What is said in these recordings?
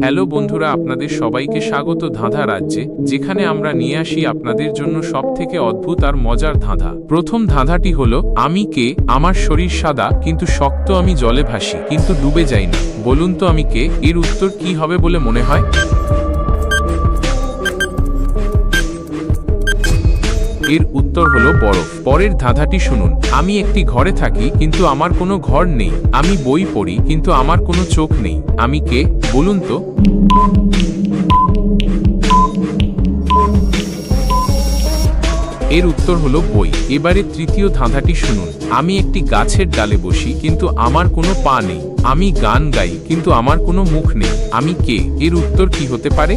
Hello বন্ধুরা, আপনাদের সবাইকে স্বাগত ধাঁধা রাজ্যে, যেখানে আমরা নিয়ে আসি আপনাদের জন্য সবথেকে অদ্ভুত আর মজার ধাঁধা। প্রথম ধাঁধাটি হলো, আমি কে? আমার শরীর সাদা কিন্তু শক্ত, আমি জলে ভাসি কিন্তু ডুবে যাই না। বলুন তো আমি কে? এর উত্তর কি হবে বলে মনে হয়? এর উত্তর হলো বরফ। পরের ধাঁধাটি শুনুন, আমি একটি ঘরে থাকি কিন্তু আমার কোনো ঘর নেই, আমি বই পড়ি কিন্তু আমার কোনো চোখ নেই, আমি কে? বলুন তো। এর উত্তর হলো বই। এবারে তৃতীয় ধাঁধাটি শুনুন, আমি একটি গাছের ডালে বসি কিন্তু আমার কোনো পা নেই, আমি গান গাই কিন্তু আমার কোনো মুখ নেই, আমি কে? এর উত্তর কি হতে পারে?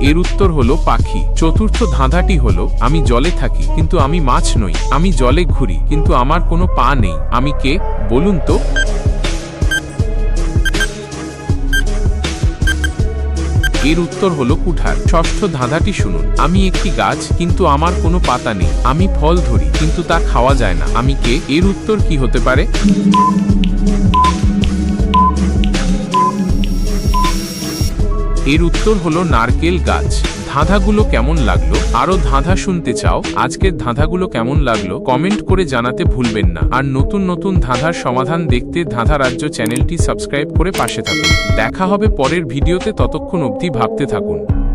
এর উত্তর হলো পাখি। চতুর্থ ধাঁধাটি হলো, আমি জলে থাকি কিন্তু আমি মাছ নই, আমি জলে ঘুরি কিন্তু আমার কোনো পা নেই, আমি কে? বলুন তো। এর উত্তর হলো কুঠার। ষষ্ঠ ধাঁধাটি শুনুন, আমি একটি গাছ কিন্তু আমার কোনো পাতা নেই, আমি ফল ধরি কিন্তু তা খাওয়া যায় না, আমি কে? এর উত্তর কি হতে পারে? এর উত্তর হলো নারকেল গাছ। ধাঁধাগুলো কেমন লাগলো? আরো ধাঁধা শুনতে চাও? আজকের ধাঁধাগুলো কেমন লাগলো কমেন্ট করে জানাতে ভুলবেন না। আর নতুন নতুন ধাঁধার সমাধান দেখতে ধাঁধা রাজ্য চ্যানেলটি সাবস্ক্রাইব করে পাশে থাকুন। দেখা হবে পরের ভিডিওতে, ততক্ষণ অবধি ভাবতে থাকুন।